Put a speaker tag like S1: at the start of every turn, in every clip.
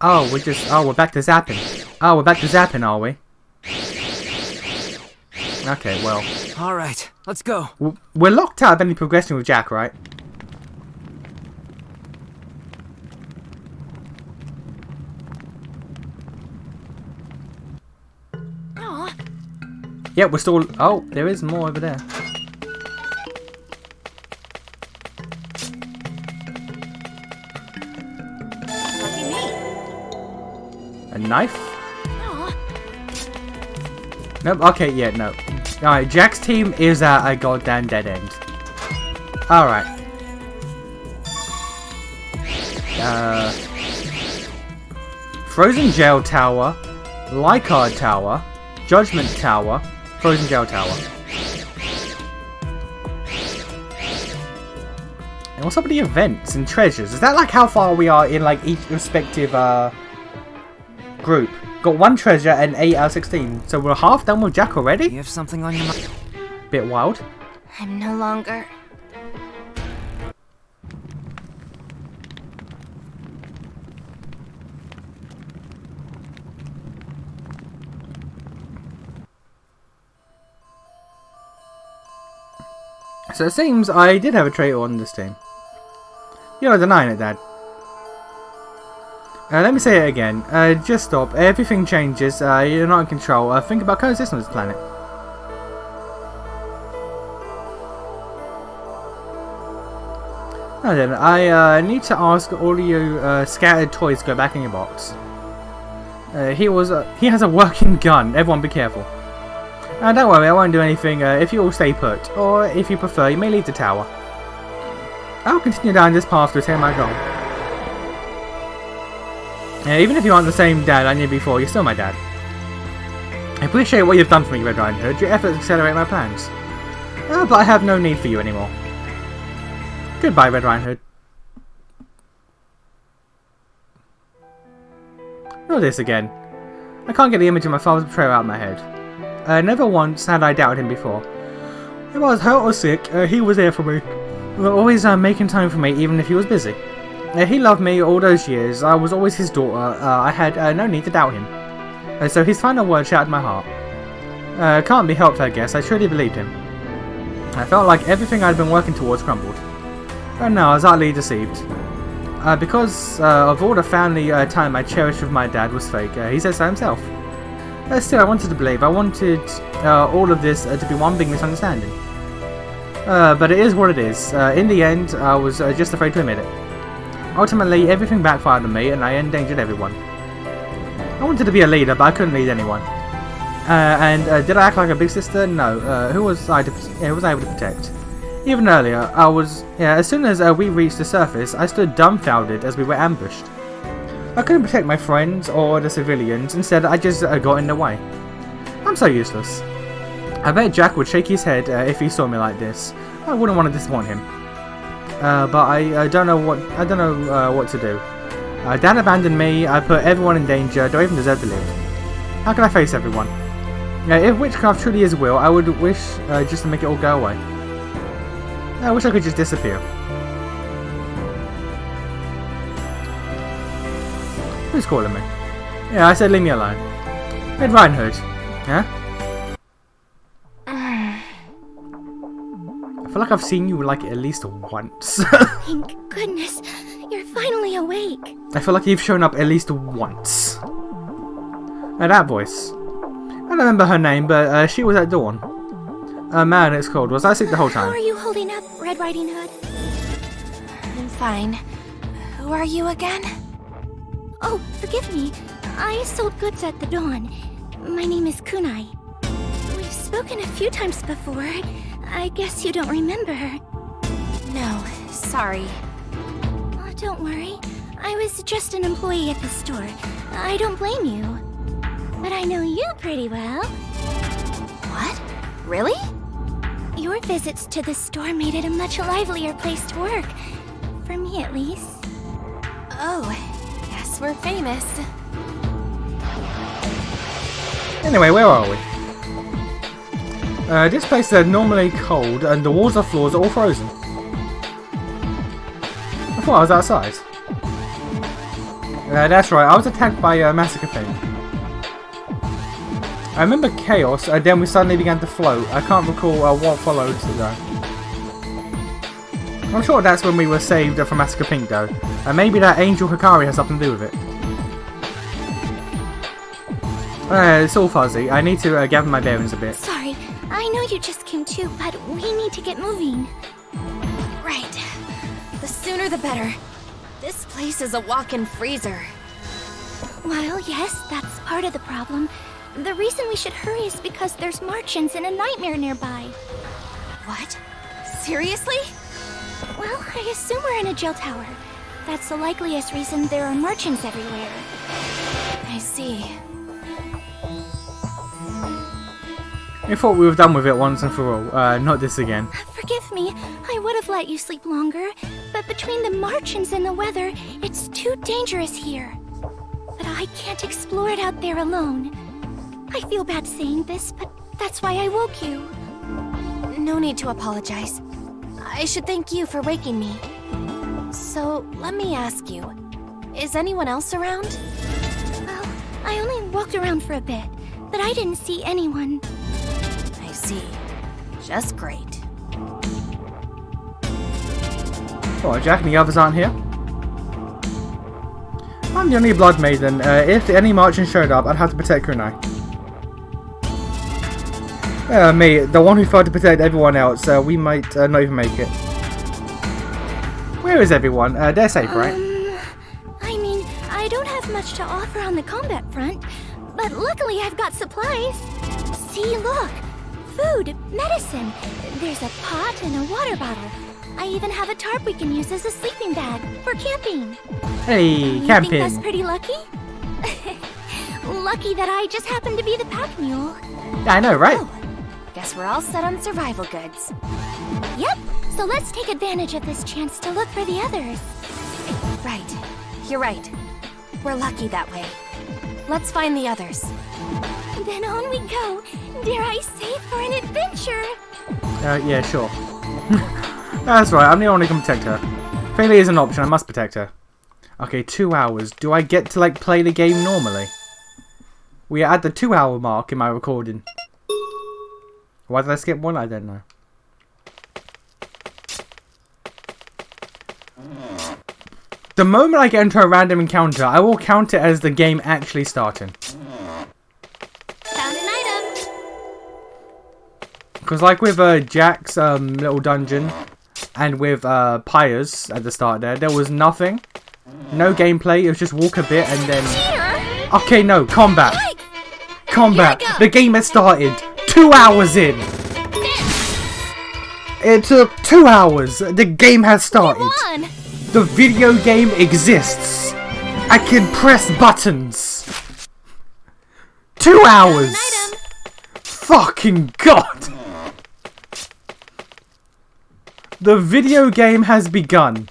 S1: Oh, we're back to zapping. Oh, we're back to zapping, are we? Okay, well.
S2: Alright, let's go.
S1: We're locked out of any progression with Jack, right?
S3: Aw.
S1: Yeah, we're still... Oh, there is more over there.
S3: Lucky me.
S1: A knife?
S3: Aw.
S1: Nope, okay, yeah, no. Alright, Jack's team is at a goddamn dead end. Alright. Frozen Jail Tower, Lycard Tower, Judgment Tower, Frozen Jail Tower. And what's up with the events and treasures? Is that like how far we are in like each respective group? Got 1 treasure and 8 out of 16. So we're half done with Jack already?
S2: You have something on your mind?
S1: Bit wild.
S3: I'm no longer...
S1: So it seems I did have a traitor on this team. You're not denying it, Dad. Let me say it again. Just stop. Everything changes. You're not in control. Think about coexisting with this planet. Now then, I need to ask all of you scattered toys to go back in your box. He has a working gun. Everyone be careful. Don't worry, I won't do anything if you all stay put. Or if you prefer, you may leave the tower. I'll continue down this path to attain my goal. Even if you aren't the same dad I knew before, you're still my dad. I appreciate what you've done for me, Red Riding Hood. Your efforts accelerate my plans. But I have no need for you anymore. Goodbye, Red Riding Hood. Not this again. I can't get the image of my father's betrayal out of my head. Never once had I doubted him before. If I was hurt or sick, he was there for me. Always making time for me, even if he was busy. He loved me all those years. I was always his daughter. I had no need to doubt him. So his final words shattered my heart. Can't be helped, I guess. I truly believed him. I felt like everything I'd been working towards crumbled. And now I was utterly deceived. Because of all the family time I cherished with my dad was fake. He said so himself. Still, I wanted to believe. I wanted all of this to be one big misunderstanding. But it is what it is. In the end, I was just afraid to admit it. Ultimately, everything backfired on me and I endangered everyone. I wanted to be a leader, but I couldn't lead anyone. Did I act like a big sister? No. Who was I able to protect? Even earlier, as soon as we reached the surface, I stood dumbfounded as we were ambushed. I couldn't protect my friends or the civilians, instead I just got in the way. I'm so useless. I bet Jack would shake his head if he saw me like this. I wouldn't want to disappoint him. But I don't know what to do. Dad abandoned me, I put everyone in danger, do I even deserve to live? How can I face everyone? If witchcraft truly is will, I would wish just to make it all go away. I wish I could just disappear. Who's calling me? Yeah, I said leave me alone. Red Riding Hood. Huh? I feel like I've seen you like at least once.
S3: Thank goodness, you're finally awake.
S1: I feel like you've shown up at least once. Now that voice. I don't remember her name, but she was at dawn. Man, it's cold. Was I sick the whole time?
S3: How are you holding up, Red Riding Hood? I'm fine. Who are you again? Oh, forgive me. I sold goods at the Dawn. My name is Kunai. We've spoken a few times before. I guess you don't remember. No, sorry. Oh, don't worry. I was just an employee at the store. I don't blame you. But I know you pretty well.
S4: What? Really?
S3: Your visits to the store made it a much livelier place to work. For me, at least.
S4: Oh, yes, we're famous.
S1: Anyway, where are we? This place is normally cold and the walls and floors are all frozen. I thought I was outside. That's right, I was attacked by Massacre Pink. I remember Chaos, then we suddenly began to float. I can't recall what followed though. I'm sure that's when we were saved from Massacre Pink though. And maybe that Angel Hikari has something to do with it. It's all fuzzy. I need to gather my bearings a bit.
S3: Sorry, I know you just came too, but we need to get moving.
S4: Right. The sooner the better. This place is a walk-in freezer.
S3: Well, yes, that's part of the problem. The reason we should hurry is because there's Martians in a nightmare nearby.
S4: What? Seriously?
S3: Well, I assume we're in a jail tower. That's the likeliest reason there are Martians everywhere.
S4: I see.
S1: I thought we were done with it once and for all. Not this again.
S3: Forgive me, I would have let you sleep longer, but between the Martians and the weather, it's too dangerous here. But I can't explore it out there alone. I feel bad saying this, but that's why I woke you.
S4: No need to apologize. I should thank you for waking me. So, let me ask you, is anyone else around?
S3: Well, I only walked around for a bit, but I didn't see anyone.
S4: I see. Just great.
S1: What, Jack and the others aren't here? I'm the only Blood Maiden. If any Martians showed up, I'd have to protect Kunai. Me, the one who failed to protect everyone else, we might not even make it. Where is everyone? They're safe, right?
S3: I mean, I don't have much to offer on the combat front, but luckily I've got supplies. See, look! Food, medicine, there's a pot and a water bottle. I even have a tarp we can use as a sleeping bag for camping.
S1: Hey,
S3: You
S1: camping.
S3: think that's pretty lucky? Lucky that I just happened to be the pack mule.
S1: I know, right?
S4: Oh, guess we're all set on survival goods.
S3: Yep, so let's take advantage of this chance to look for the others.
S4: Right. You're right. We're lucky that way. Let's find the others.
S3: Then on we go. Dare I say, for an adventure?
S1: Yeah, sure. That's right, I'm the only who can protect her. Failure is an option, I must protect her. Okay, 2 hours. Do I get to, play the game normally? We are at the 2-hour mark in my recording. Why did I skip one? I don't know. The moment I get into a random encounter, I will count it as the game actually starting.
S3: Found an item.
S1: Because like with Jack's little dungeon and with Pyre's at the start there was nothing. No gameplay, it was just walk a bit and then... Okay, no, combat. Combat. The game has started. 2 hours in. It took 2 hours. The game has started. The video game exists. I can press buttons. 2 hours. Fucking God. The video game has begun.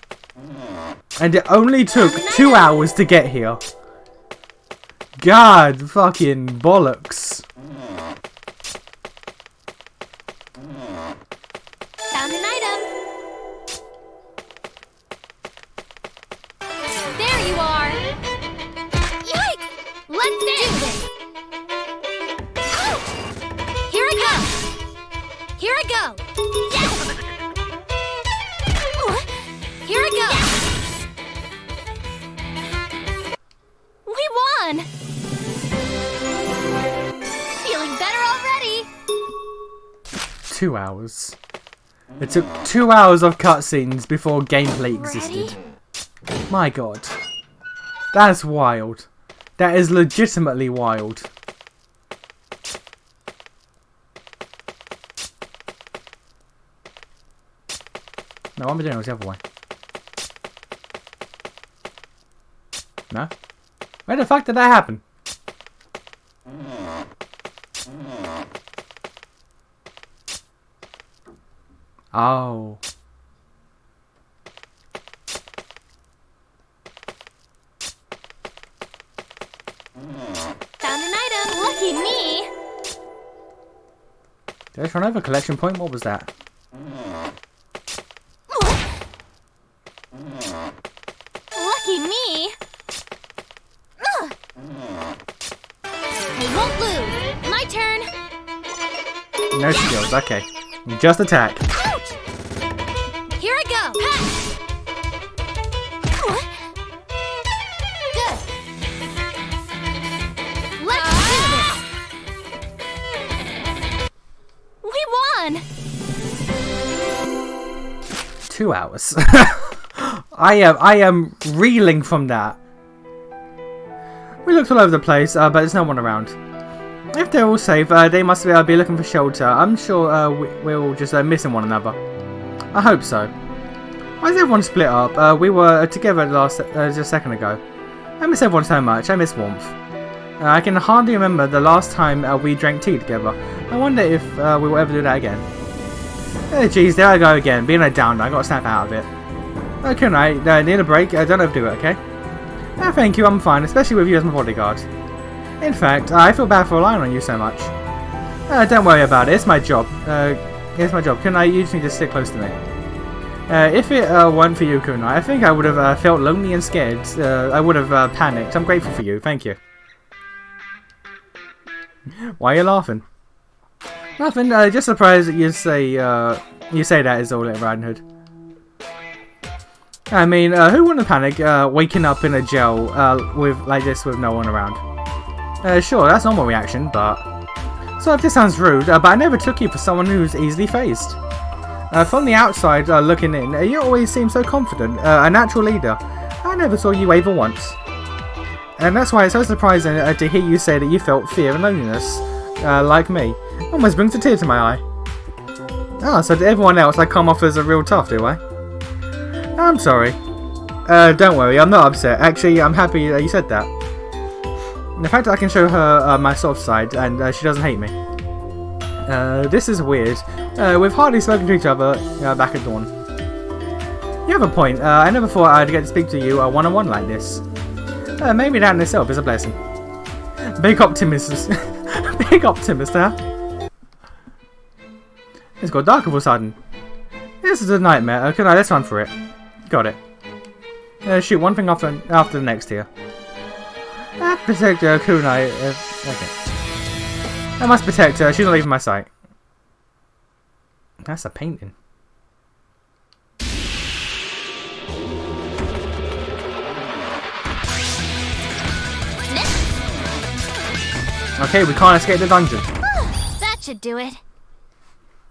S1: And it only took 2 hours to get here. God fucking bollocks.
S3: Found an item. There you are. Yikes! Let's do this. Oh! Here I go. Here I go. Yes! Here I go. We won. Feeling better already.
S1: 2 hours. It took 2 hours of cutscenes before gameplay existed. My God. That's wild. That is legitimately wild. No, what am I doing? It was the other way. No? Where the fuck did that happen? Oh.
S3: Found an item. Lucky me.
S1: Did I try another collection point? What was that?
S3: Lucky me.
S1: No skills, okay. Just attack.
S4: Here I go. Ha! Good. Let's do this. We won.
S1: 2 hours. I am reeling from that. We looked all over the place, but there's no one around. If they're all safe, they must be looking for shelter. I'm sure we're all just missing one another. I hope so. Why is everyone split up? We were together just a second ago. I miss everyone so much. I miss warmth. I can hardly remember the last time we drank tea together. I wonder if we will ever do that again. Oh jeez, there I go again, being a downer. I got to snap out of it. Okay, I need a break. Don't overdo it, okay? Thank you, I'm fine, especially with you as my bodyguard. In fact, I feel bad for relying on you so much. Don't worry about it, it's my job. It's my job. Kunai, you just need to stick close to me. If it weren't for you, Kunai, I think I would have felt lonely and scared. I would have panicked. I'm grateful for you, thank you. Why are you laughing? Nothing, just surprised that you say that is all, Little Riding Hood. I mean, who wouldn't panic waking up in a jail like this with no one around? Sure, that's a normal reaction, but... So this sounds rude, but I never took you for someone who's easily phased. From the outside looking in, you always seem so confident, a natural leader. I never saw you waver once. And that's why it's so surprising to hear you say that you felt fear and loneliness, like me. Almost brings a tear to my eye. Ah, so to everyone else I come off as a real tough, do I? I'm sorry. Don't worry, I'm not upset. Actually, I'm happy that you said that. The fact that I can show her my soft side and she doesn't hate me. This is weird. We've hardly spoken to each other back at dawn. You have a point. I never thought I'd get to speak to you one-on-one like this. Maybe that in itself is a blessing. Big optimist. Big optimist, huh? It's got dark all of a sudden. This is a nightmare. Okay, no, let's run for it. Got it. Shoot, one thing after the next here. Protect Kunai. Okay. I must protect her. She's not leaving my sight. That's a painting. Okay, we can't escape the dungeon.
S4: That should do it.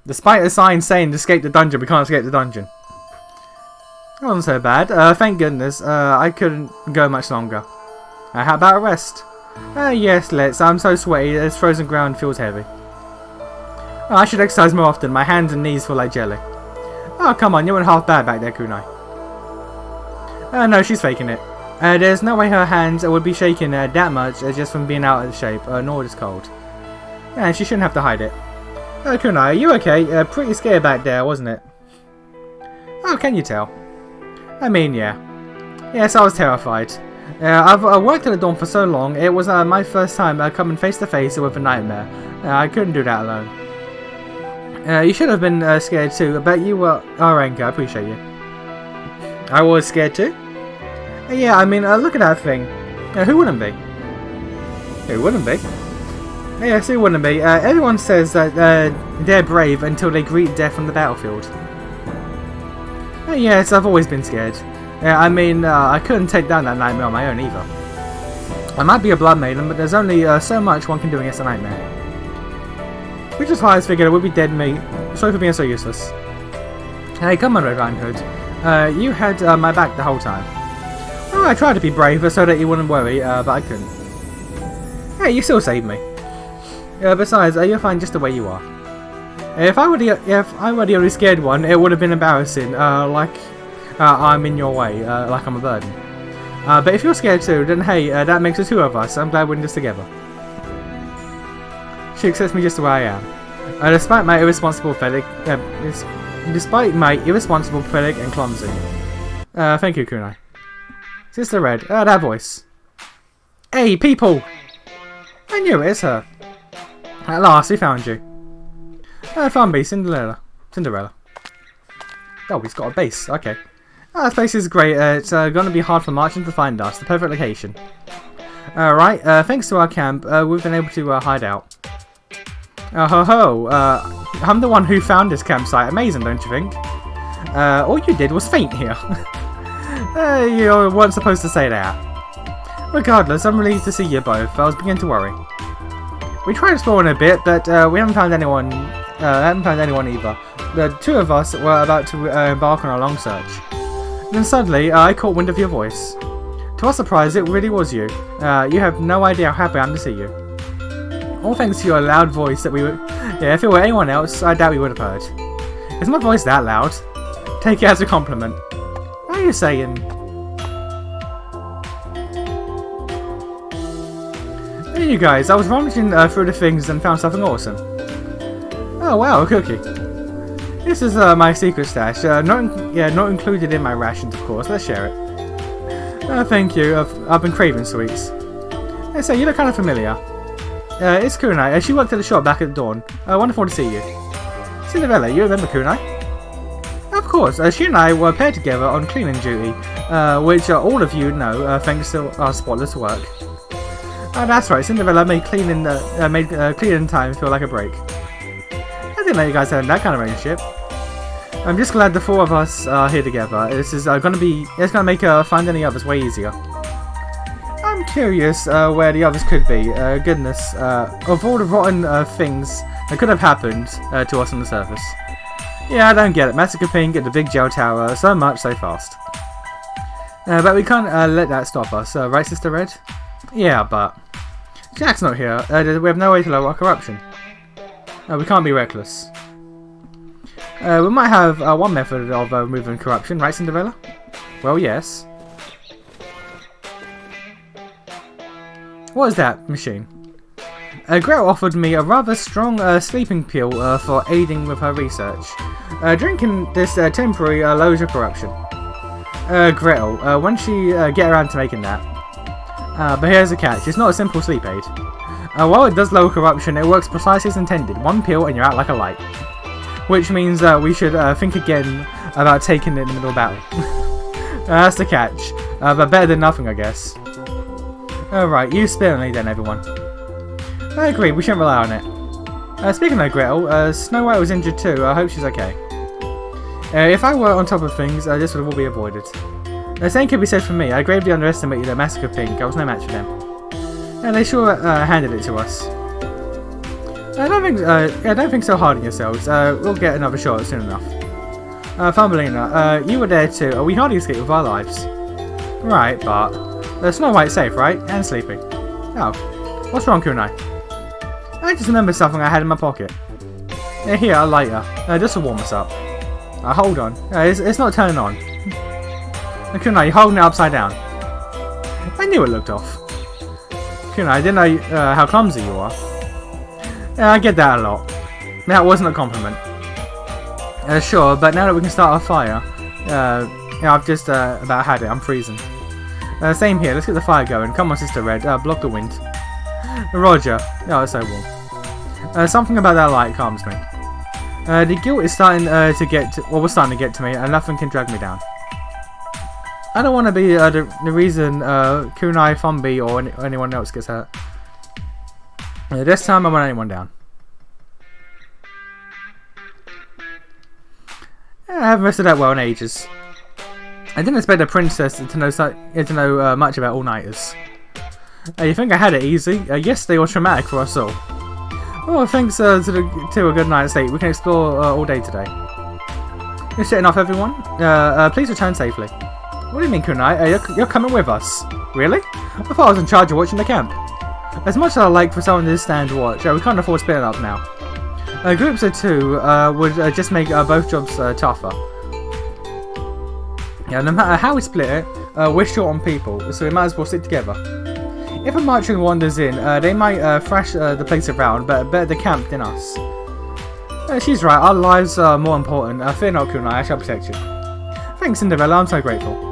S1: Despite a sign saying to escape the dungeon, we can't escape the dungeon. That wasn't so bad. Thank goodness. I couldn't go much longer. How about a rest? Yes, let's. I'm so sweaty, this frozen ground feels heavy. I should exercise more often. My hands and knees feel like jelly. Oh, come on, you weren't half bad back there, Kunai. No, she's faking it. There's no way her hands would be shaking that much just from being out of shape, nor just cold. And she shouldn't have to hide it. Kunai, are you okay? Pretty scared back there, wasn't it? Oh, can you tell? I mean, yeah. Yes, I was terrified. I've worked at the Dawn for so long, it was my first time coming face to face with a nightmare. I couldn't do that alone. You should have been scared too, but you were... Oh, Ranka, I appreciate you. I was scared too? Yeah, I mean, look at that thing. Who wouldn't be? Who wouldn't be? Yes, who wouldn't be? Everyone says that they're brave until they greet death on the battlefield. Yes, I've always been scared. I mean, I couldn't take down that nightmare on my own either. I might be a blood maiden, but there's only so much one can do against a nightmare. Which is why I figured it would be dead meat. Sorry for being so useless. Hey, come on, Red Riding Hood. You had my back the whole time. Oh, I tried to be brave so that you wouldn't worry, but I couldn't. Hey, you still saved me. Besides, you're fine just the way you are. If I were the only scared one, it would have been embarrassing, like I'm in your way, like I'm a burden. But if you're scared too, then hey, that makes the two of us. I'm glad we're in this together. She accepts me just the way I am. Despite my irresponsible, pathetic, and clumsy. Thank you, Kunai. Sister Red, that voice. Hey, people! I knew it, it's her. At last, we found you. Found me, Cinderella. Oh, he's got a base, okay. This place is great, it's gonna be hard for Martians to find us, the perfect location. Right, thanks to our camp, we've been able to hide out. I'm the one who found this campsite. Amazing, don't you think? All you did was faint here. You weren't supposed to say that. Regardless, I'm relieved to see you both. I was beginning to worry. We tried exploring a bit, but we haven't found anyone. Either. The two of us were about to embark on a long search. Then suddenly, I caught wind of your voice. To our surprise, it really was you. You have no idea how happy I am to see you. All thanks to your loud voice that we were... Yeah, if it were anyone else, I doubt we would have heard. Is my voice that loud? Take it as a compliment. What are you saying? Hey you guys, I was rummaging through the things and found something awesome. Oh wow, a cookie. This is my secret stash. Not included in my rations, of course. Let's share it. Thank you. I've been craving sweets. Hey, so you look kind of familiar. It's Kunai. She worked at the shop back at dawn. Wonderful to see you. Cinderella, you remember Kunai? Of course. She and I were paired together on cleaning duty, which all of you know thanks to our spotless work. That's right. Cinderella made cleaning time feel like a break. I didn't know you guys had that kind of relationship. I'm just glad the four of us are here together. This is gonna make find any others way easier. I'm curious where the others could be. Goodness, of all the rotten things that could have happened to us on the surface. Yeah, I don't get it. Massacre Pink at the big jail tower, so much, so fast. But we can't let that stop us, right, Sister Red? Yeah, but Jack's not here. We have no way to lower our corruption. We can't be reckless. We might have one method of removing corruption, right, Cinderella? Well, yes. What is that machine? Gretel offered me a rather strong sleeping pill for aiding with her research. Drinking this temporary lowers your corruption. Gretel, when she get around to making that? But here's the catch, it's not a simple sleep aid. While it does lower corruption, it works precisely as intended. One pill and you're out like a light. Which means we should think again about taking it in the middle of battle. That's the catch. But better than nothing, I guess. Alright, use sparingly then, everyone. I agree, we shouldn't rely on it. Speaking of Gretel, Snow White was injured too. I hope she's okay. If I were on top of things, this would all be avoided. The same could be said for me. I gravely underestimated the Massacre Pink. I was no match for them. And they sure handed it to us. I don't think so hard on yourselves. We'll get another shot soon enough. Thumbelina, you were there too. We hardly escaped with our lives. Right, but Snow White's safe, right? And sleeping. Oh, what's wrong, Kunai? I just remembered something I had in my pocket. Here, a lighter. Just to warm us up. Hold on. It's not turning on. Kunai, you're holding it upside down. I knew it looked off. Kunai, I didn't know how clumsy you are. I get that a lot. That wasn't a compliment. Sure, but now that we can start a fire, I've just about had it. I'm freezing. Same here. Let's get the fire going. Come on, Sister Red. Block the wind. Roger. Oh, it's so warm. Something about that light calms me. The guilt is starting was starting to get to me, and nothing can drag me down. I don't want to be the reason Kunai, Fumby, or anyone else gets hurt. This time I want anyone down. I haven't rested that well in ages. I didn't expect a princess to know much about all-nighters. You think I had it easy? Yesterday was traumatic for us all. Well, thanks to a good night's sleep, we can explore all day today. You're setting off, everyone? Please return safely. What do you mean, Kunai? You're coming with us? Really? I thought I was in charge of watching the camp. As much as I like for someone to stand watch, we can't afford splitting up now. Groups of two would just make both jobs tougher. Yeah, no matter how we split it, we're short on people, so we might as well stick together. If a marching wanders in, they might thrash the place around, but better the camp than us. She's right, our lives are more important. Fear not, Kunai, I shall protect you. Thanks, Cinderella, I'm so grateful.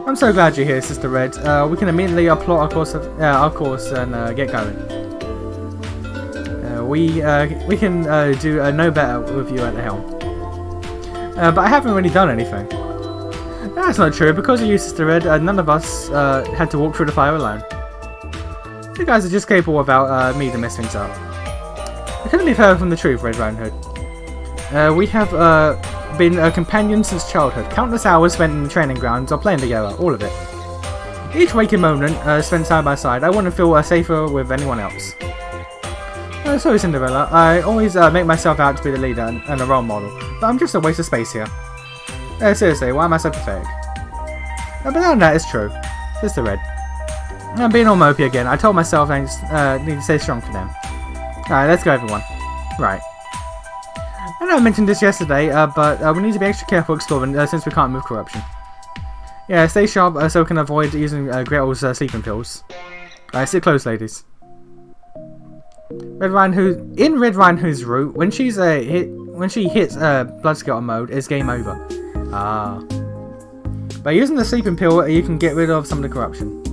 S1: I'm so glad you're here, Sister Red. We can immediately plot our course and get going. We can do no better with you at the helm. But I haven't really done anything. That's not true. Because of you, Sister Red, none of us had to walk through the fire alone. You guys are just capable without me to mess things up. It couldn't be further from the truth, Red Riding Hood. We have been companions since childhood. Countless hours spent in the training grounds or playing together, all of it. Each waking moment spent side by side, I wouldn't feel safer with anyone else. Sorry Cinderella, I always make myself out to be the leader and a role model, but I'm just a waste of space here. Seriously, why am I so pathetic? But none of that is true. Just the red. I'm being all mopey again. I told myself I need to stay strong for them. Alright, let's go everyone. Right. I know I mentioned this yesterday, but we need to be extra careful exploring since we can't move corruption. Yeah, stay sharp so we can avoid using Gretel's sleeping pills. Alright, sit close, ladies. Red Riding Hood's route, when she hits Bloodskelter mode, it's game over. By using the sleeping pill, you can get rid of some of the corruption.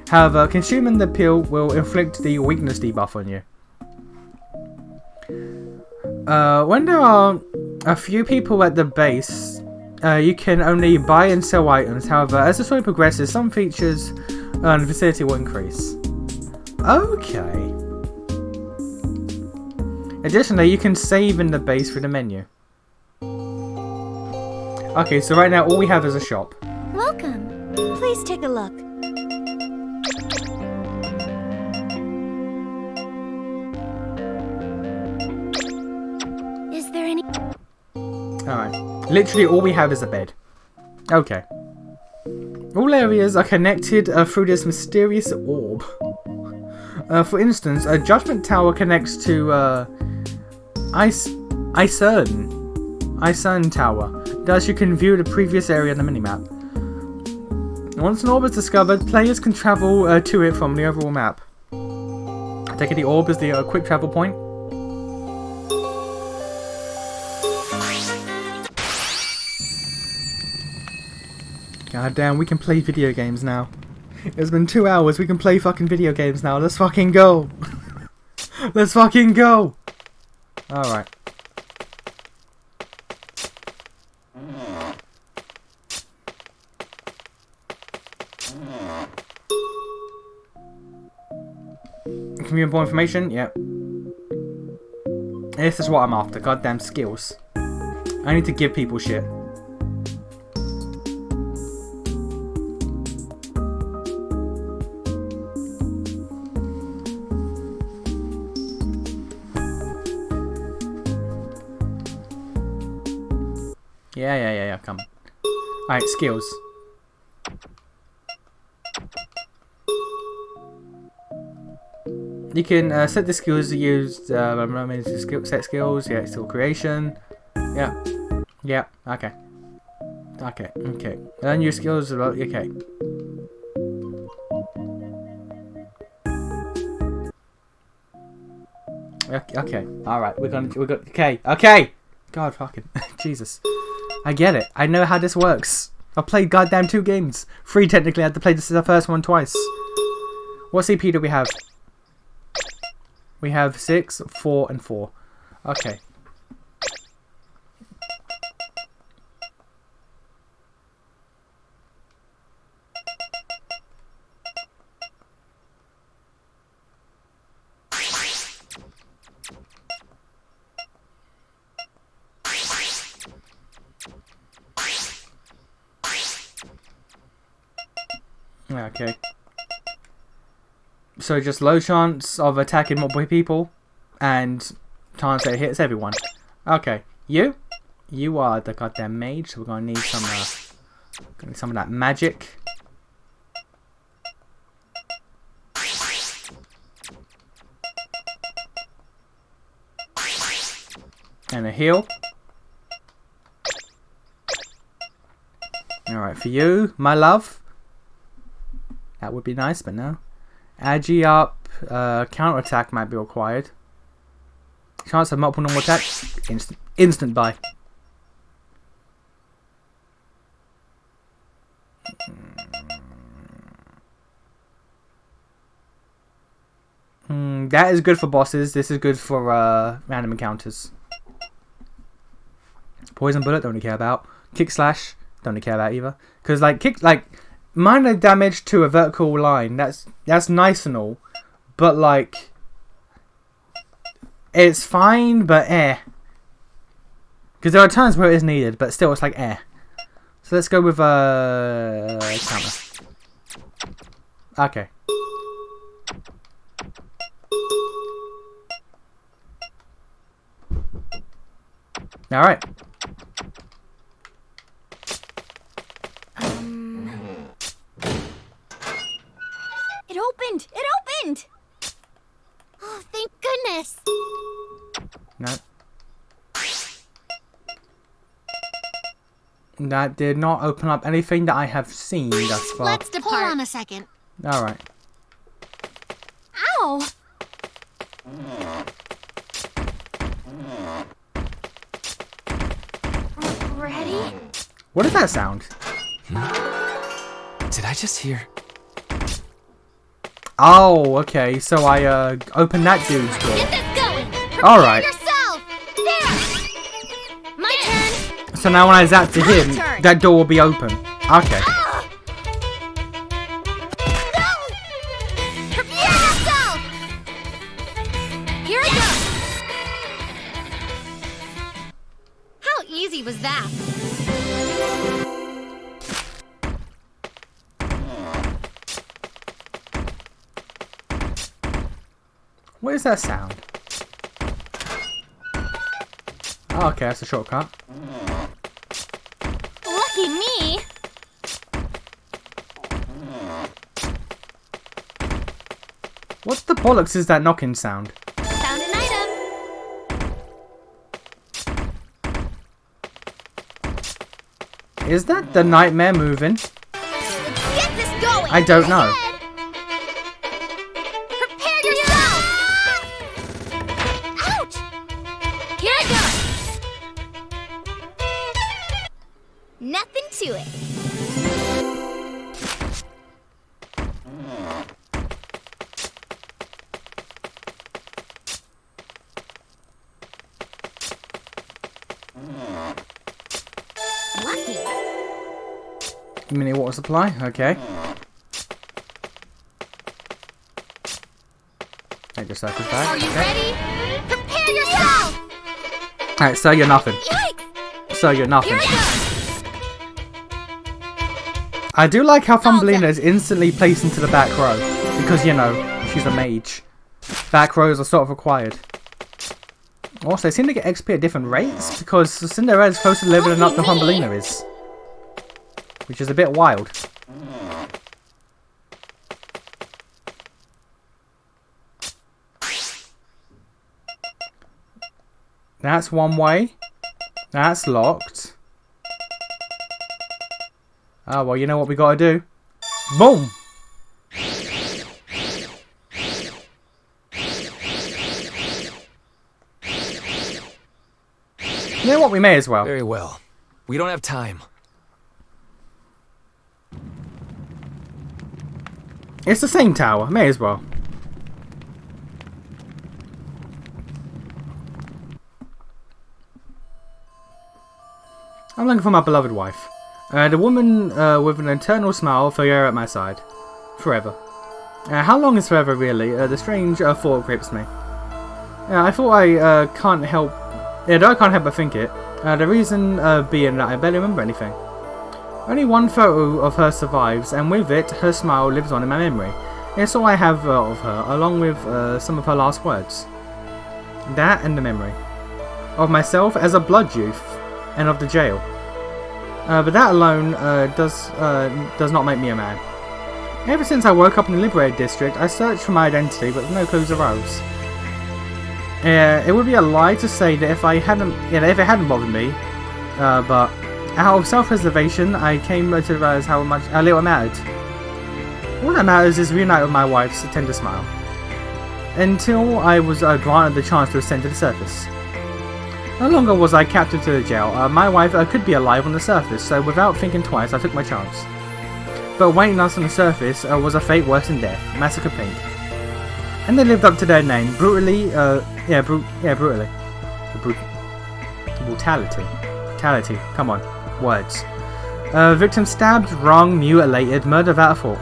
S1: However, consuming the pill will inflict the weakness debuff on you. When there are a few people at the base, you can only buy and sell items. However, as the story progresses, some features and facility will increase. Okay. Additionally, you can save in the base through the menu. Okay, so right now all we have is a shop.
S3: Welcome. Please take a look. Is there any...
S1: Alright. Literally all we have is a bed. Okay. All areas are connected through this mysterious orb. For instance, a judgment tower connects to IsNation Tower. Thus you can view the previous area on the minimap. Once an orb is discovered, players can travel to it from the overall map. I take it the orb is the quick travel point. God damn, we can play video games now. It's been 2 hours, we can play fucking video games now. Let's fucking go! Let's fucking go! Alright. Community information? Yep. This is what I'm after, goddamn skills. I need to give people shit. Yeah, come on. Alright, skills. You can set the skills used, set skills, yeah, skill creation. Yeah, okay. Okay. Learn your skills, okay. Okay, alright, we got, okay! God fucking, Jesus. I get it. I know how this works. I've played goddamn 2 games. 3 technically. I had to play the first one twice. What CP do we have? We have 6, 4, and 4. Okay. Okay. So just low chance of attacking multiple people, and chance that it hits everyone. Okay, you are the goddamn mage, so we're gonna need some of that magic. And a heal. Alright, for you, my love. That would be nice, but no. Agi up, counter attack might be required. Chance of multiple normal attacks, instant buy. That is good for bosses. This is good for random encounters. Poison bullet, don't really care about. Kick slash, don't really care about either. Because minor damage to a vertical line, that's nice and all, but like it's fine, but Because there are times where it is needed, but still it's like air. So let's go with counter. Okay. Alright.
S3: It opened! It opened! Oh, thank goodness!
S1: No. That did not open up anything that I have seen thus far.
S3: Let's depart. Hold on a second.
S1: Alright.
S3: Ow! Ready?
S1: What did that sound?
S2: Did I just hear?
S1: Oh, okay. So I opened that dude's door.
S3: Get this going! Prepare
S1: Alright.
S3: yourself! There! My turn!
S1: So now when I zap to him,
S3: turn.
S1: that door will be open. Okay.
S3: Ah! No! Prepare yourself! Here I go! How easy was that?
S1: What is that sound? Oh, okay, that's a shortcut.
S3: Lucky me!
S1: What the bollocks is that knocking sound?
S3: Found an item!
S1: Is that the nightmare moving?
S3: Get this going!
S1: I don't know.
S3: Ahead. Prepare yourself! Ouch! Here I go! Nothing to it. Lucky.
S1: Mini water supply, okay. I just circles back.
S3: Are you
S1: Okay.
S3: ready? Prepare yourself!
S1: Alright, so you're nothing.
S3: Yikes!
S1: So you're nothing.
S3: Here I
S1: I do like how Thumbelina is instantly placed into the back row. Because, you know, she's a mage. Back rows are sort of required. Also, they seem to get XP at different rates. Because Cinderella's closer to leveling up than Thumbelina is. Which is a bit wild. That's one way. That's locked. Oh, well, you know what we gotta do. Boom! You know what, we may as well.
S2: Very well. We don't have time.
S1: It's the same tower, may as well. I'm looking for my beloved wife. The woman with an eternal smile for her at my side. Forever. How long is forever, really? The strange thought grips me. I thought I can't help... I can't help but think it. The reason being that I barely remember anything. Only one photo of her survives, and with it, her smile lives on in my memory. It's all I have of her, along with some of her last words. That and the memory. Of myself as a blood youth, and of the jail. But that alone does not make me a man. Ever since I woke up in the Liberated District, I searched for my identity, but no clues arose. It would be a lie to say that if it hadn't bothered me, but out of self-preservation, I came to realize how little it mattered. All that matters is reunite with my wife's tender smile. Until I was granted the chance to ascend to the surface. No longer was I captive to the jail. My wife could be alive on the surface, so without thinking twice, I took my chance. But waiting us on the surface was a fate worse than death, Massacre Pink. And they lived up to their name, brutally, brutally. Brutality, come on, words. Victim stabbed, wronged, mutilated, murdered without a thought.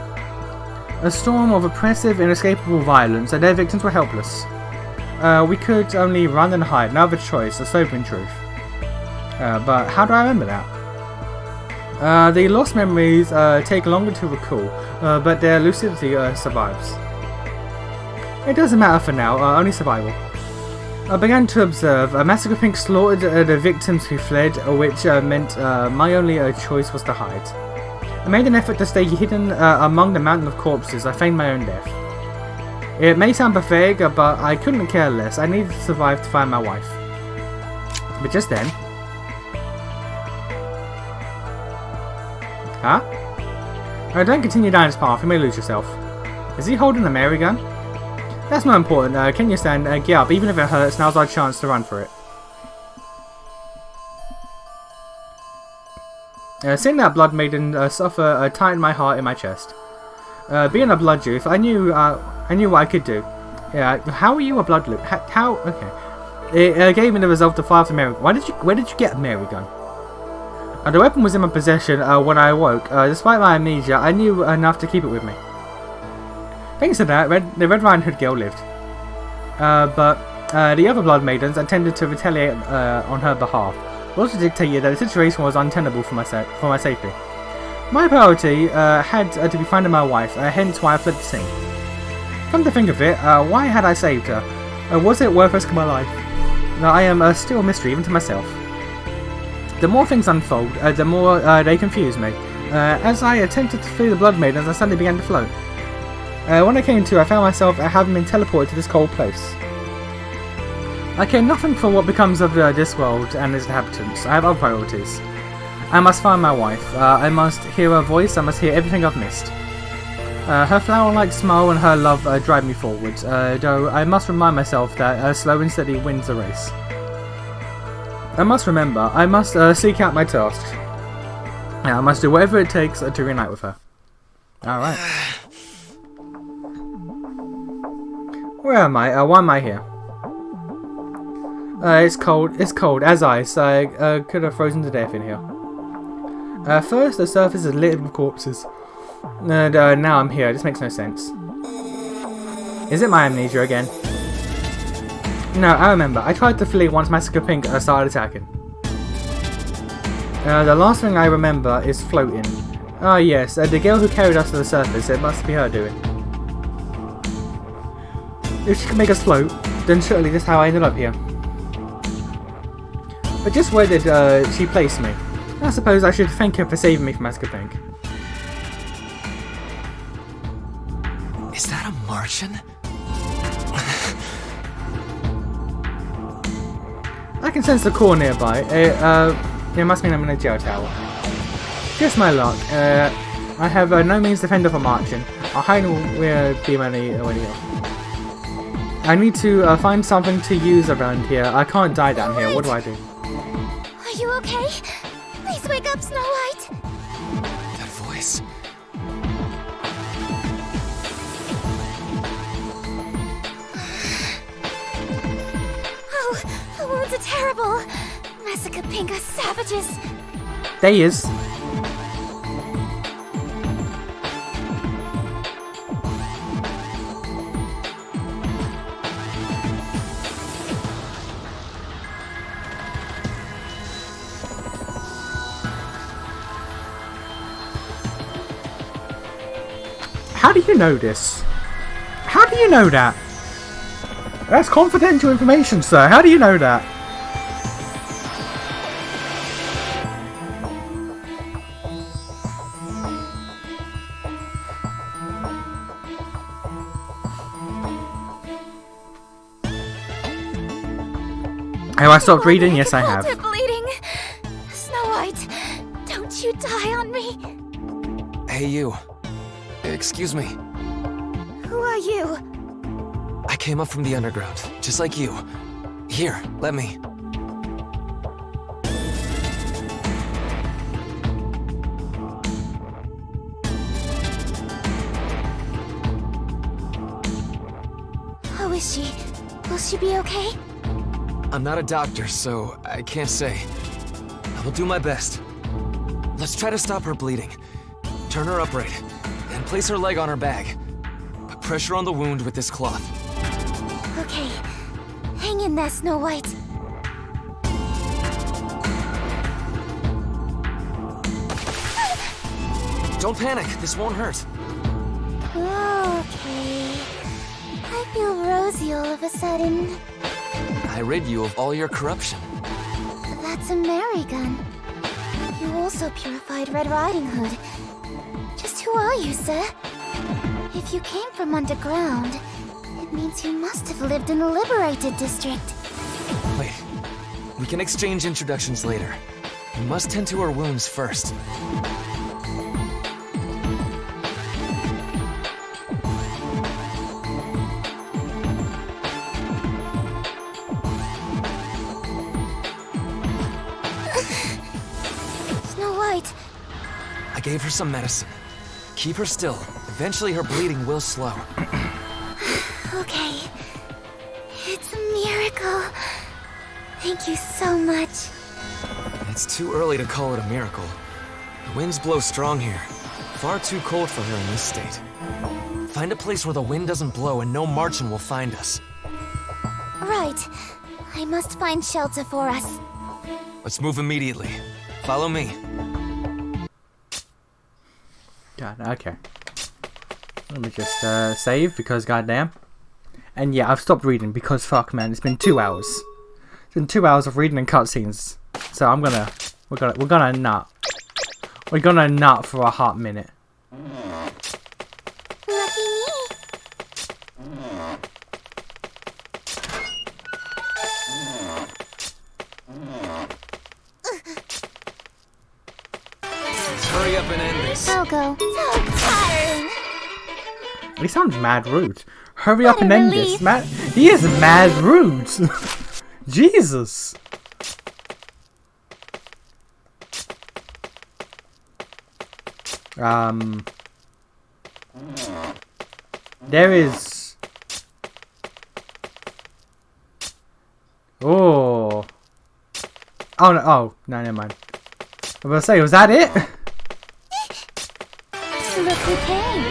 S1: A storm of oppressive, inescapable violence, and their victims were helpless. We could only run and hide, no other choice, a sobering truth. But how do I remember that? The lost memories take longer to recall, but their lucidity survives. It doesn't matter for now, only survival. I began to observe. Massacre Pink slaughtered the victims who fled, which meant my only choice was to hide. I made an effort to stay hidden among the mountain of corpses. I feigned my own death. It may sound pathetic, but I couldn't care less. I needed to survive to find my wife. But just then... Huh? Don't continue down this path, you may lose yourself. Is he holding a Mary gun? That's not important. Can you stand? Get up. Even if it hurts, now's our chance to run for it. Seeing that blood maiden suffer tightened my heart in my chest. Being a blood youth, I knew what I could do. Yeah. How are you a blood youth? How? Okay. It gave me the resolve to fire off the Mary. Where did you get a Mary gun? The weapon was in my possession when I awoke. Despite my amnesia, I knew enough to keep it with me. Thanks to that, the Red Riding Hood girl lived. But the other blood maidens intended to retaliate on her behalf. It also dictated that the situation was untenable for my safety. My priority had to be finding my wife, hence why I fled the scene. Come to think of it, why had I saved her? Was it worth risking my life? I am still a mystery even to myself. The more things unfold, the more they confuse me. As I attempted to flee the blood maidens, I suddenly began to float. When I came to, I found myself having been teleported to this cold place. I care nothing for what becomes of this world and its inhabitants. I have other priorities. I must find my wife. I must hear her voice. I must hear everything I've missed. Her flower-like smile and her love drive me forward, though I must remind myself that slow and steady wins the race. I must remember, I must seek out my task. I must do whatever it takes to reunite with her. Alright. Where am I? Why am I here? It's cold as ice. I could have frozen to death in here. First, the surface is littered with corpses. And now I'm here. This makes no sense. Is it my amnesia again? No, I remember. I tried to flee once Massacre Pink started attacking. The last thing I remember is floating. Ah yes, the girl who carried us to the surface. It must be her doing. If she can make us float, then surely this is how I ended up here. But just where did she place me? I suppose I should thank her for saving me from Massacre Pink.
S2: Is that a Martian?
S1: I can sense the core nearby. It must mean I'm in a jail tower. Just my luck. I have no means to fend off a Martian. I'll hide where be many already. I need to find something to use around here. I can't die down here. What do I do?
S3: Are you okay? Please wake up, Snow White.
S2: That voice.
S3: Oh, the wounds are terrible. Massacre Pink are savages.
S1: There he is. How do you know this? How do you know that? That's confidential information, sir. How do you know that? Have I stopped reading? Yes, I have.
S3: Bleeding. Snow White, don't you die on me.
S2: Hey, you. Excuse me.
S3: Who are you?
S2: I came up from the underground, just like you. Here, let me.
S3: How is she? Will she be okay?
S2: I'm not a doctor, so I can't say. I will do my best. Let's try to stop her bleeding. Turn her upright, and place her leg on her bag. Put pressure on the wound with this cloth.
S3: Okay. Hang in there, Snow White.
S2: Don't panic, this won't hurt.
S3: Okay. I feel rosy all of a sudden.
S2: I rid you of all your corruption.
S3: That's a Mary gun. You also purified Red Riding Hood. Just who are you, sir? If you came from underground, it means you must have lived in the Liberated District.
S2: Wait, we can exchange introductions later. We must tend to our wounds first.
S3: Snow White,
S2: I gave her some medicine. Keep her still. Eventually her bleeding will slow.
S3: okay. It's a miracle. Thank you so much.
S2: It's too early to call it a miracle. The winds blow strong here. Far too cold for her in this state. Find a place where the wind doesn't blow and no Martian will find us.
S3: Right. I must find shelter for us.
S2: Let's move immediately. Follow me.
S1: God, okay. Let me just save because goddamn. And yeah, I've stopped reading because fuck man, it's been 2 hours. It's been 2 hours of reading and cutscenes. So we're gonna nut. We're gonna nut for a hot minute.
S3: Lucky me.
S2: Let's hurry up and end this.
S3: I'll go. So tiring.
S1: He sounds mad rude. Hurry up
S3: What a
S1: and end
S3: relief.
S1: this, man. He is mad rude. Jesus. There is. Oh. Oh no! Oh no! Never mind. I was gonna say, was that it?
S3: Look who came.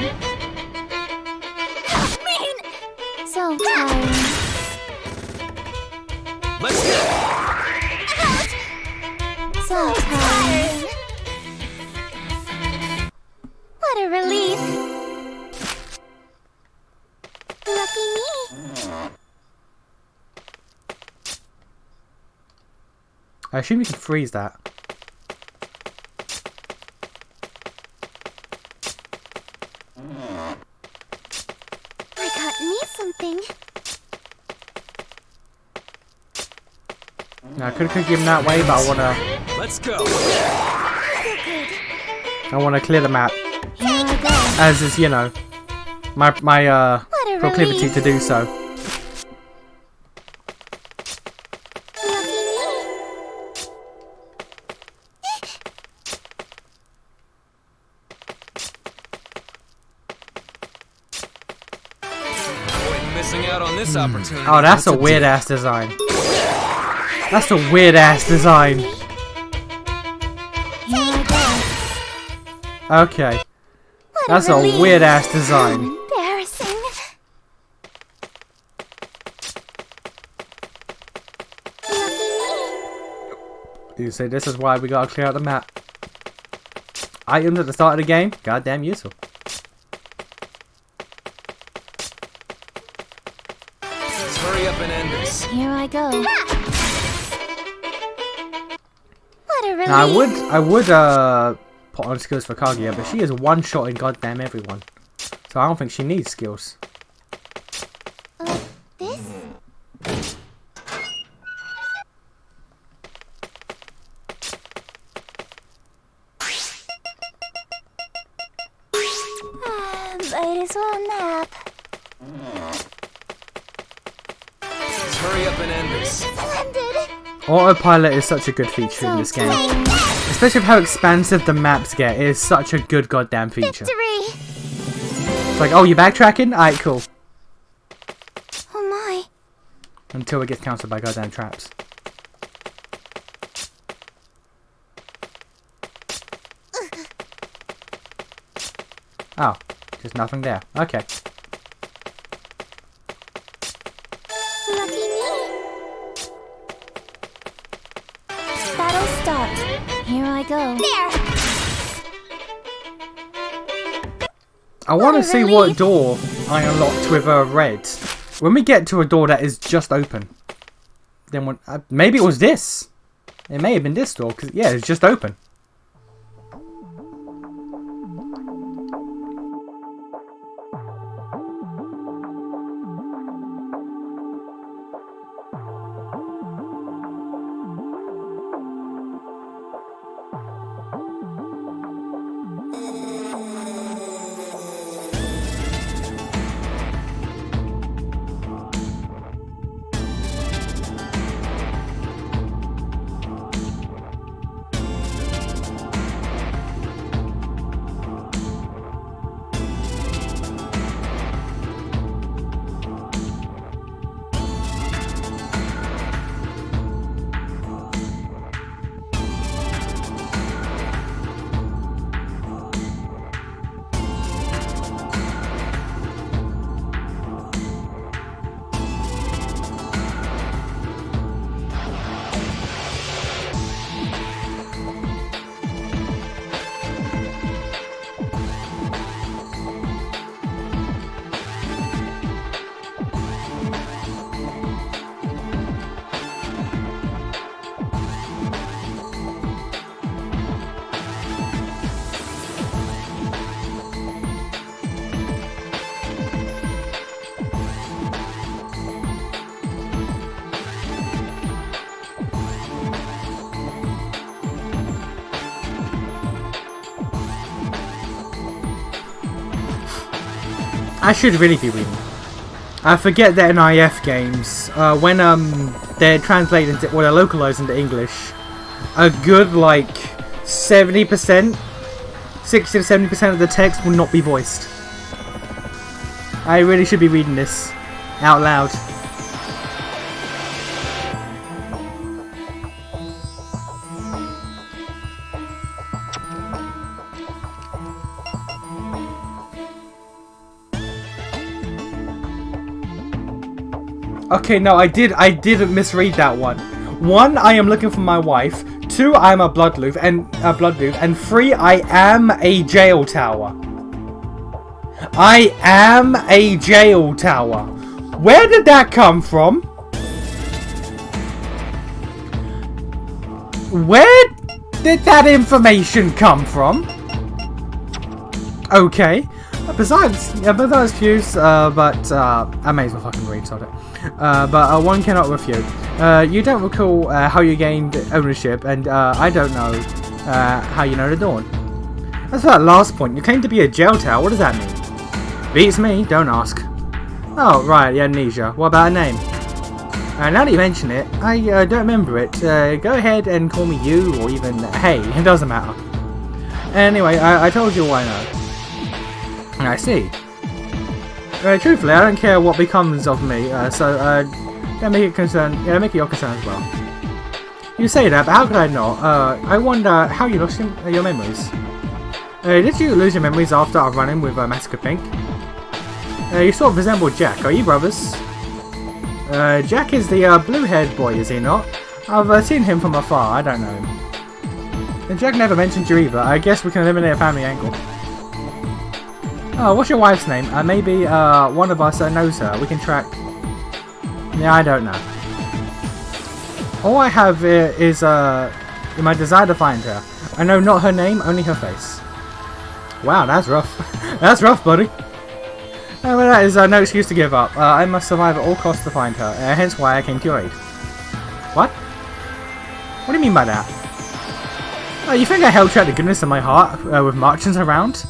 S3: Mean. So tiring.
S2: Let's go!
S3: So tiring. What a relief. Lucky me.
S1: I assume you can freeze that.
S3: I got me something.
S1: Now, I could have given that way, but
S2: Let's go!
S1: I wanna clear the map,
S3: Here I go.
S1: as is, you know, my
S3: What a
S1: proclivity
S3: relief.
S1: to do so.
S3: Lucky me.
S2: Avoid missing out on this opportunity.
S1: Oh, that's a
S2: What's
S1: weird ass design. That's a weird ass design.
S3: Here I go.
S1: Okay,
S3: What
S1: that's
S3: a
S1: a
S3: relief.
S1: weird ass design.
S3: Embarrassing. Lucky me.
S1: You say this is why we gotta clear out the map. Items at the start of the game, goddamn useful.
S2: Let's hurry up and end this.
S3: Here I go. What a relief.
S1: Now I would put on skills for Kaguya, but she is one-shotting goddamn everyone. So I don't think she needs skills.
S3: This? Might as well nap.
S2: Let's hurry up and end this.
S3: Splendid.
S1: Autopilot is such a good feature in this game. Especially with how expansive the maps get, it is such a good goddamn feature.
S3: Victory.
S1: It's like, oh, you backtracking? Alright, cool.
S3: Oh my.
S1: Until it gets countered by goddamn traps. Oh, there's nothing there. Okay.
S3: Lucky me. Battle start. Here I go. There.
S1: I want to
S3: What a
S1: see what
S3: relief.
S1: door I unlocked with red. When we get to a door that is just open, then maybe it was this. It may have been this door, because yeah, it's just open. I should really be reading. I forget that in IF games, when they're translated into, or they're localized into English, a good like 70%, 60 to 70% of the text will not be voiced. I really should be reading this out loud. Okay, no, I didn't misread that one. 1, I am looking for my wife. 2, I am a blood loop, and 3, I am a jail tower. I am a jail tower. Where did that come from? Where did that information come from? Okay. Besides views, but I may as well fucking read sod it. But one cannot refute. You don't recall how you gained ownership, and I don't know how you know the dawn. As for that last point, you claim to be a jail tower. What does that mean? Beats me. Don't ask. Oh right, yeah, amnesia. What about a name? Now that you mention it, I don't remember it. Go ahead and call me you, or even hey. It doesn't matter. Anyway, I told you why not. I see. Truthfully, I don't care what becomes of me, so don't make it concern. Yeah, make it your concern as well. You say that, but how could I not? I wonder how you lost your memories. Did you lose your memories after our run-in with Massacre Pink? You sort of resemble Jack. Are you brothers? Jack is the blue-haired boy, is he not? I've seen him from afar. I don't know him. And Jack never mentioned you either. I guess we can eliminate a family angle. Oh, what's your wife's name? Maybe one of us knows her. We can track. Yeah, I don't know. All I have is my desire to find her. I know not her name, only her face. Wow, that's rough. That's rough, buddy. Well, that is no excuse to give up. I must survive at all costs to find her. Hence why I came to your aid. What? What do you mean by that? Oh, you think I held track the goodness of my heart with Martians around?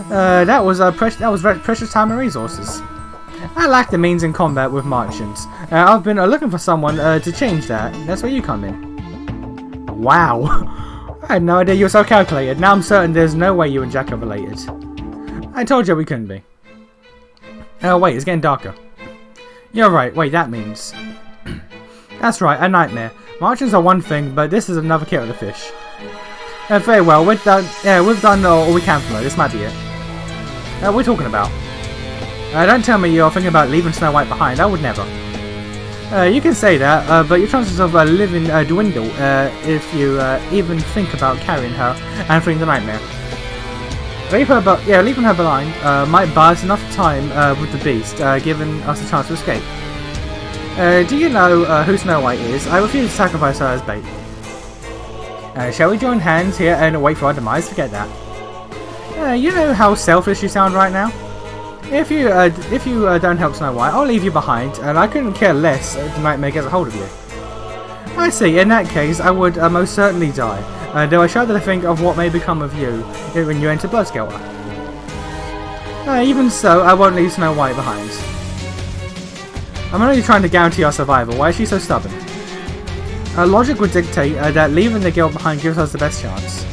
S1: That was precious time and resources. I lack the means in combat with Martians. I've been looking for someone to change that. That's where you come in. Wow. I had no idea you were so calculated. Now I'm certain there's no way you and Jack are related. I told you we couldn't be. Oh wait, it's getting darker. You're right. Wait, that means... That's right, a nightmare. Martians are one thing, but this is another kettle of fish. Very well, we've done all we can from her. This might be it. What are we talking about? Don't tell me you're thinking about leaving Snow White behind. I would never. You can say that, but your chances of living dwindle if you even think about carrying her and freeing the nightmare. Leaving her behind might buy us enough time with the beast, giving us a chance to escape. Do you know who Snow White is? I refuse to sacrifice her as bait. Shall we join hands here and wait for our demise? Forget that. You know how selfish you sound right now? If you don't help Snow White, I'll leave you behind, and I couldn't care less if the nightmare gets a hold of you. I see, in that case, I would most certainly die, though I shudder to think of what may become of you when you enter Blood Skelter. Even so, I won't leave Snow White behind. I'm only trying to guarantee our survival. Why is she so stubborn? Logic would dictate that leaving the girl behind gives us the best chance.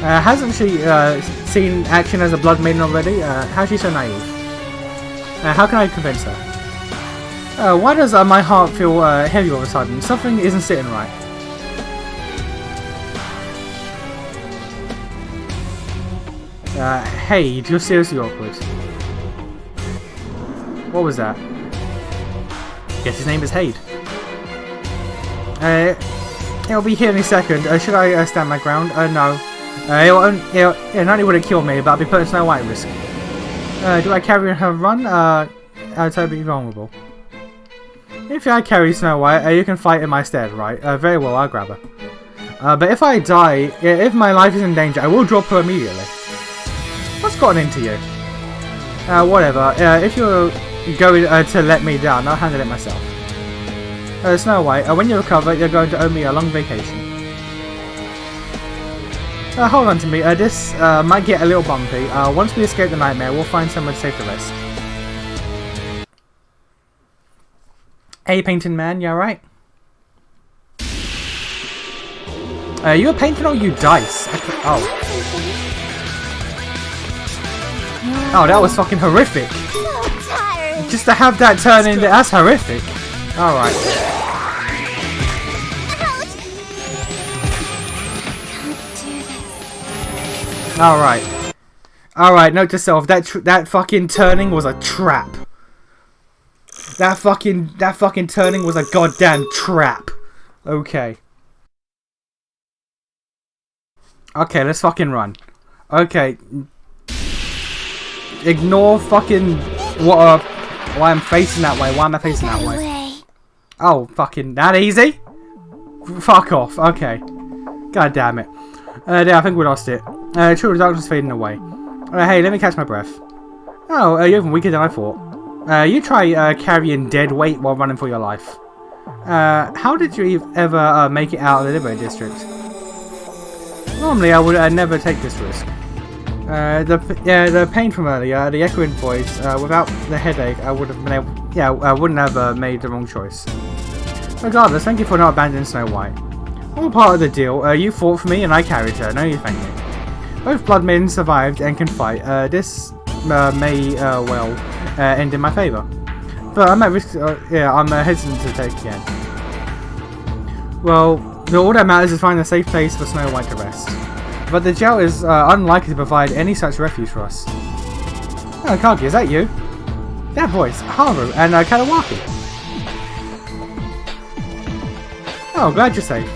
S1: Hasn't she seen action as a Blood Maiden already? How's she so naive? How can I convince her? Why does my heart feel heavy all of a sudden? Something isn't sitting right. Hey, you're seriously awkward. What was that? Guess his name is Hade. He'll be here any second. Should I stand my ground? No. Not only would it kill me, but I'll be putting Snow White at risk. Do I carry her run? I'd totally be vulnerable. If I carry Snow White, you can fight in my stead, right? Very well, I'll grab her. But if I die, if my life is in danger, I will drop her immediately. What's gotten into you? Whatever. If you're going to let me down, I'll handle it myself. Snow White, when you recover, you're going to owe me a long vacation. Hold on to me. This might get a little bumpy. Once we escape the nightmare, we'll find somewhere safe to rest. Hey, painting man, you alright? You a painting or you dice? Oh, that was fucking horrific. Just to have that turn in, that's horrific. Alright. Alright, note to self, that fucking turning was a trap. That fucking turning was a goddamn trap. Okay. Okay, let's fucking run. Okay. Ignore fucking why I'm facing that way. Why am I facing that way? Oh, fucking that easy? Fuck off. Okay. God damn it. Yeah, I think we lost it. True, the darkness is fading away. Hey, let me catch my breath. Oh, you're even weaker than I thought. You try carrying dead weight while running for your life. How did you ever make it out of the Liberated District? Normally, I would never take this risk. The pain from earlier, the echoing voice, without the headache, I would have been able. Yeah, I wouldn't have made the wrong choice. Regardless, thank you for not abandoning Snow White. All part of the deal. You fought for me, and I carried her. No, you thank me. Both Blood Maidens survived and can fight. This may well end in my favour. But I'm at risk. I'm hesitant to take again. Well, all that matters is finding a safe place for Snow White to rest. But the jail is unlikely to provide any such refuge for us. Oh, Kagi, is that you? That voice, Haru and Kadawaki. Oh, glad you're safe.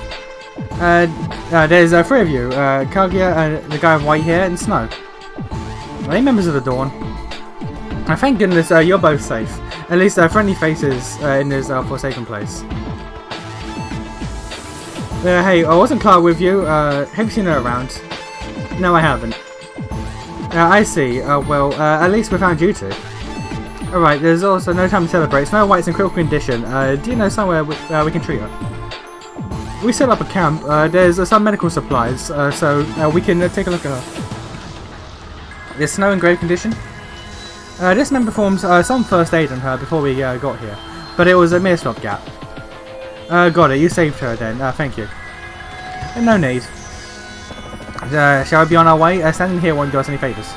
S1: There's three of you, Kaguya, the guy with white hair, and Snow. Are they members of the Dawn? Thank goodness you're both safe. At least friendly faces in this forsaken place. Hey, I wasn't Clara with you. Have you seen her around? No, I haven't. I see. Well, at least we found you two. Alright, there's also no time to celebrate. Snow White's in critical condition. Do you know somewhere we can treat her? We set up a camp. There's some medical supplies, so we can take a look at her. Is Snow in grave condition? This man performs some first aid on her before we got here, but it was a mere stopgap. Got it. You saved her then. Thank you. No need. Shall we be on our way? Standing here won't do us any favours.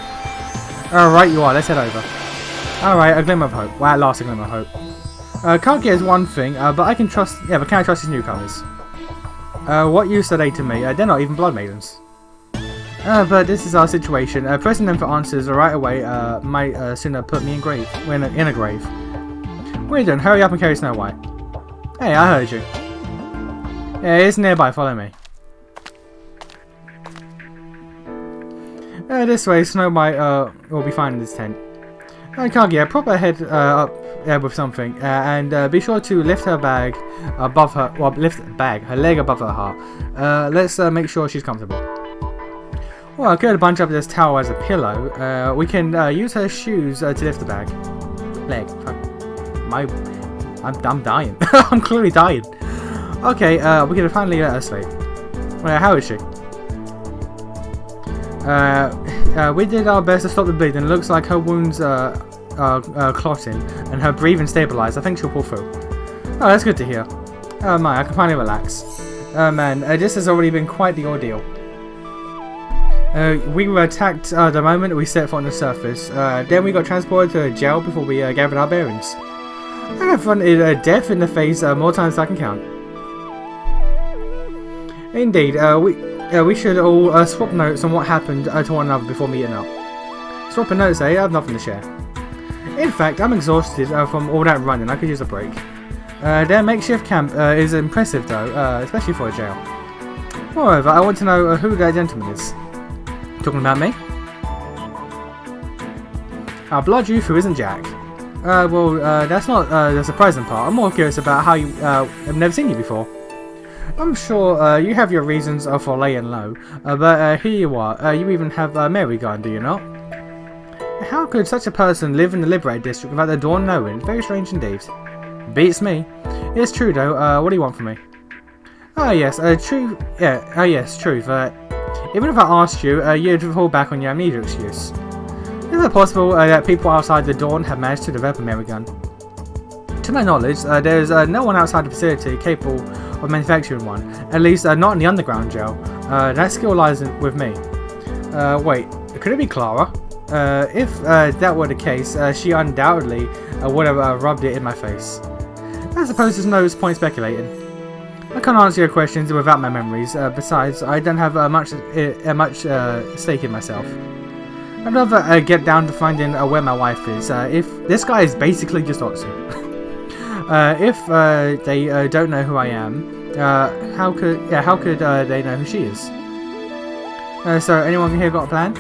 S1: Right, you are. Let's head over. Alright, a glimmer of hope. Well, at last a glimmer of hope. Can't get is one thing, but I can trust. Yeah, but can I trust these newcomers? What use are they to me? They're not even Blood Maidens. But this is our situation. Pressing them for answers right away might sooner put me in a grave. What are you doing? Hurry up and carry Snow White. Hey, I heard you. Yeah, it's nearby. Follow me. This way, Snow White will be fine in this tent. Kaguya, prop her head up with something, and be sure to lift her bag above her. Well, lift the bag, her leg above her heart. Let's make sure she's comfortable. Well, I could bunch up this towel as a pillow. We can use her shoes to lift the bag. Leg. I'm dying. I'm clearly dying. Okay, we can finally let her sleep. How is she? We did our best to stop the bleeding. It looks like her wounds are clotting and her breathing stabilized. I think she'll pull through. Oh, that's good to hear. Oh my, I can finally relax. Man, this has already been quite the ordeal. We were attacked the moment we set foot on the surface. Then we got transported to a jail before we gathered our bearings. I confronted death in the face more times than I can count. Indeed, we should all swap notes on what happened to one another before meeting up. Swapping notes, I have nothing to share. In fact, I'm exhausted from all that running. I could use a break. Their makeshift camp is impressive though, especially for a jail. Moreover, I want to know who that gentleman is. Talking about me? Our blood youth who isn't Jack. Well, that's not the surprising part. I'm more curious about how you have never seen you before. I'm sure you have your reasons for laying low, but here you are. You even have Mary gone, do you not? How could such a person live in the Liberated District without the Dawn knowing? Very strange indeed. Beats me. It's true though. What do you want from me? Ah yes, truth. Yeah. Ah yes, truth. Even if I asked you, you'd fall back on your amnesia excuse. Is it possible that people outside the Dawn have managed to develop a Mary gun? To my knowledge, there is no one outside the facility capable of manufacturing one. At least not in the underground jail. That skill lies with me. Wait, could it be Clara? If that were the case, she undoubtedly would have rubbed it in my face. I suppose there's no point speculating. I can't answer your questions without my memories. Besides, I don't have much stake in myself. I'd rather get down to finding where my wife is. If this guy is basically just Otsu. If they don't know who I am, how could they know who she is? So anyone here got a plan?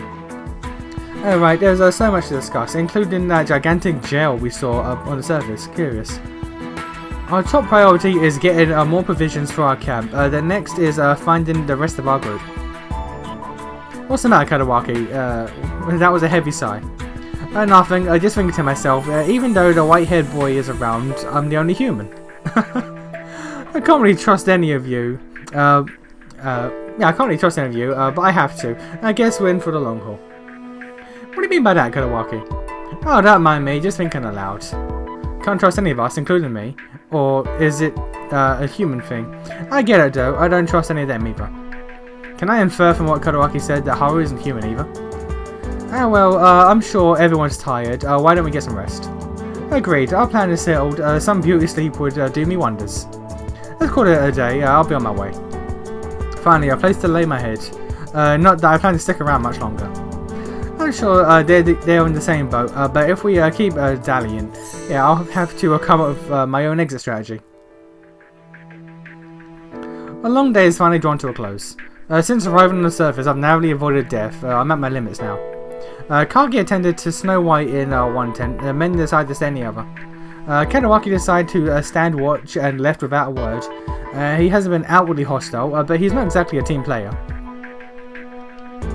S1: Right, there's so much to discuss, including that gigantic jail we saw up on the surface. Curious. Our top priority is getting more provisions for our camp. The next is finding the rest of our group. What's the matter, Kadawaki? That was a heavy sigh. Nothing, I just thinking to myself, even though the white-haired boy is around, I'm the only human. I can't really trust any of you. Yeah, I can't really trust any of you, but I have to. I guess we're in for the long haul. What do you mean by that, Kadawaki? Oh, don't mind me, just thinking aloud. Can't trust any of us, including me. Or is it a human thing? I get it though, I don't trust any of them either. Can I infer from what Kadawaki said that Haru isn't human either? Well, I'm sure everyone's tired. Why don't we get some rest? Agreed, our plan is settled. Some beauty sleep would do me wonders. Let's call it a day. I'll be on my way. Finally, a place to lay my head. Not that I plan to stick around much longer. I'm sure they're in the same boat, but if we keep dallying, yeah, I'll have to come up with my own exit strategy. A long day is finally drawn to a close. Since arriving on the surface, I've narrowly avoided death. I'm at my limits now. Kagi attended to Snow White in one tent, men decided to stay in the other. Kadawaki decided to stand watch and left without a word. He hasn't been outwardly hostile, but he's not exactly a team player.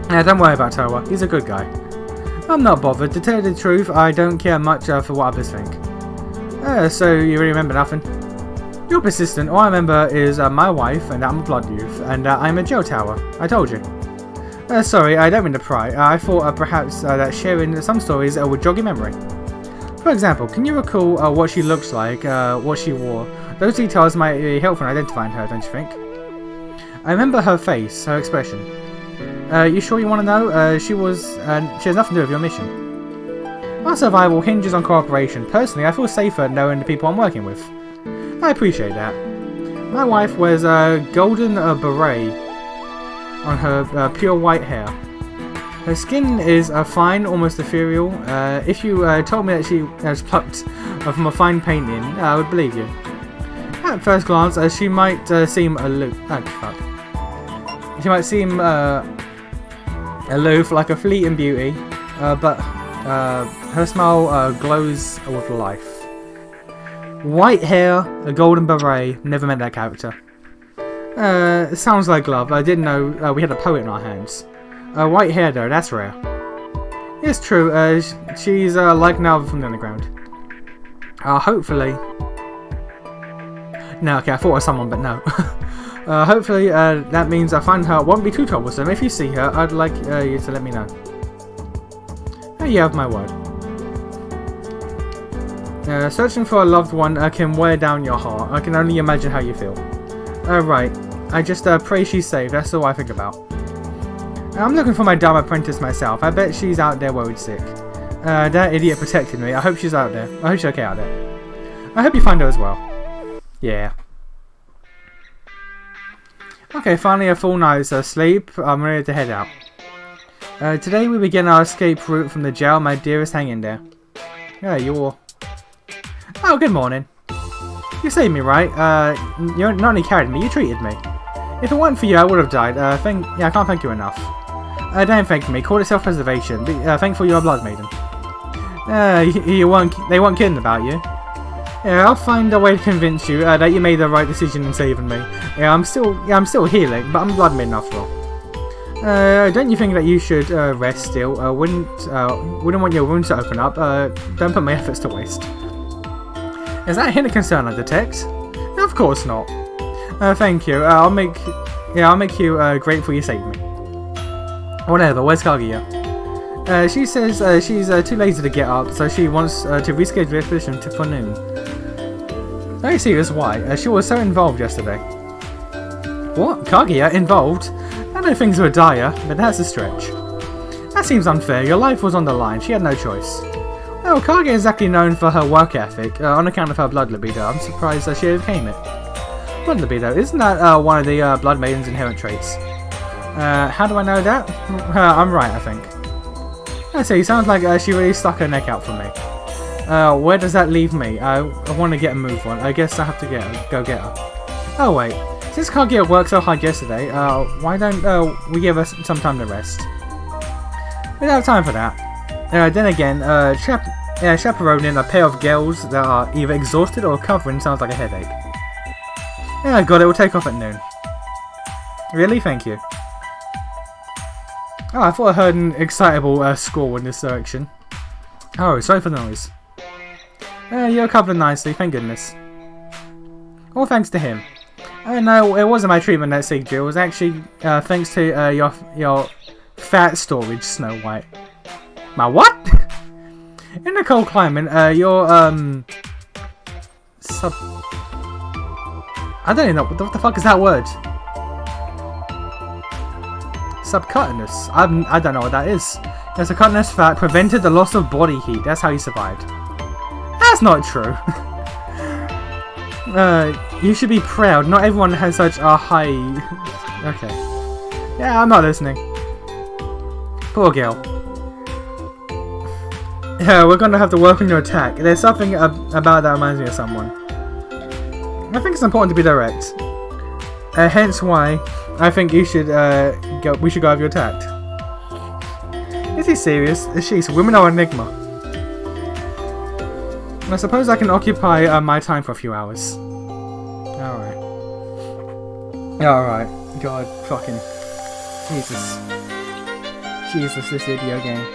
S1: Don't worry about Towa, he's a good guy. I'm not bothered, to tell you the truth, I don't care much for what others think. So you really remember nothing? You're persistent, all I remember is my wife, and I'm a blood youth, and I'm a jail tower, I told you. Sorry, I don't mean to pry, I thought perhaps that sharing some stories would jog your memory. For example, can you recall what she looks like, what she wore? Those details might be helpful in identifying her, don't you think? I remember her face, her expression. You sure you want to know? She has nothing to do with your mission. Our survival hinges on cooperation. Personally, I feel safer knowing the people I'm working with. I appreciate that. My wife wears a golden beret on her pure white hair. Her skin is fine, almost ethereal. If you told me that she was plucked from a fine painting, I would believe you. At first glance, she might seem aloof. Oh, fuck. She might seem Aloof like a fleeting beauty, but her smile glows with life. White hair, a golden beret, never met that character. It sounds like love. I didn't know we had a poet in our hands. White hair though, that's rare. It's true, she's like Nova from the underground. Hopefully... No, okay, I thought it was someone, but no. Hopefully that means I find her won't be too troublesome. If you see her, I'd like you to let me know. You have my word. Searching for a loved one can wear down your heart. I can only imagine how you feel. Right. I just pray she's safe. That's all I think about. I'm looking for my dumb apprentice myself. I bet she's out there worried sick. That idiot protected me. I hope she's out there. I hope she's okay out there. I hope you find her as well. Yeah. Okay, finally a full night's sleep. I'm ready to head out. Today we begin our escape route from the jail. My dearest, hang in there. Yeah, you're... Oh, good morning. You saved me, right? You not only carried me, you treated me. If it weren't for you, I would have died. I can't thank you enough. Don't thank me. Call it self-preservation. Thankful you're a blood maiden. They weren't kidding about you. Yeah, I'll find a way to convince you that you made the right decision in saving me. Yeah, I'm still healing, but I'm blood maiden after all. Don't you think that you should rest still? Wouldn't want your wounds to open up. Don't put my efforts to waste. Is that a hint of concern I detect? Of course not. Thank you. I'll make you grateful you saved me. Whatever. Where's Kaguya? She says she's too lazy to get up, so she wants to reschedule the expedition for noon. Very serious. Why? She was so involved yesterday. What? Kaguya involved? I know things were dire, but that's a stretch. That seems unfair. Your life was on the line. She had no choice. Well, Kaguya is actually known for her work ethic, on account of her blood libido. I'm surprised that she overcame it. Blood libido, isn't that one of the Blood Maiden's inherent traits? How do I know that? I'm right, I think. I see, sounds like she really stuck her neck out for me. Where does that leave me? I want to get a move on. I guess I have to go get her. Oh wait, since Kaguya worked so hard yesterday, why don't we give her some time to rest? We don't have time for that. Then again, chaperoning a pair of girls that are either exhausted or recovering sounds like a headache. Yeah, God, it will take off at noon. Really? Thank you. Oh, I thought I heard an excitable squall in this direction. Oh, sorry for the noise. You're covered nicely, thank goodness. All thanks to him. No, it wasn't my treatment that saved you. It was actually thanks to your fat storage, Snow White. My what? In the cold climate, your I don't even know what the fuck is that word. Subcutaneous. I don't know what that is. Your subcutaneous fat prevented the loss of body heat. That's how you survived. That's not true. You should be proud. Not everyone has such a high... Okay. Yeah, I'm not listening. Poor girl. Yeah, we're gonna have to work on your attack. There's something about that reminds me of someone. I think it's important to be direct. Hence why I think you should we should go have you attacked. Is he serious? Jeez, women are an enigma. I suppose I can occupy my time for a few hours. Alright. Alright. God, fucking... Jesus, this video game.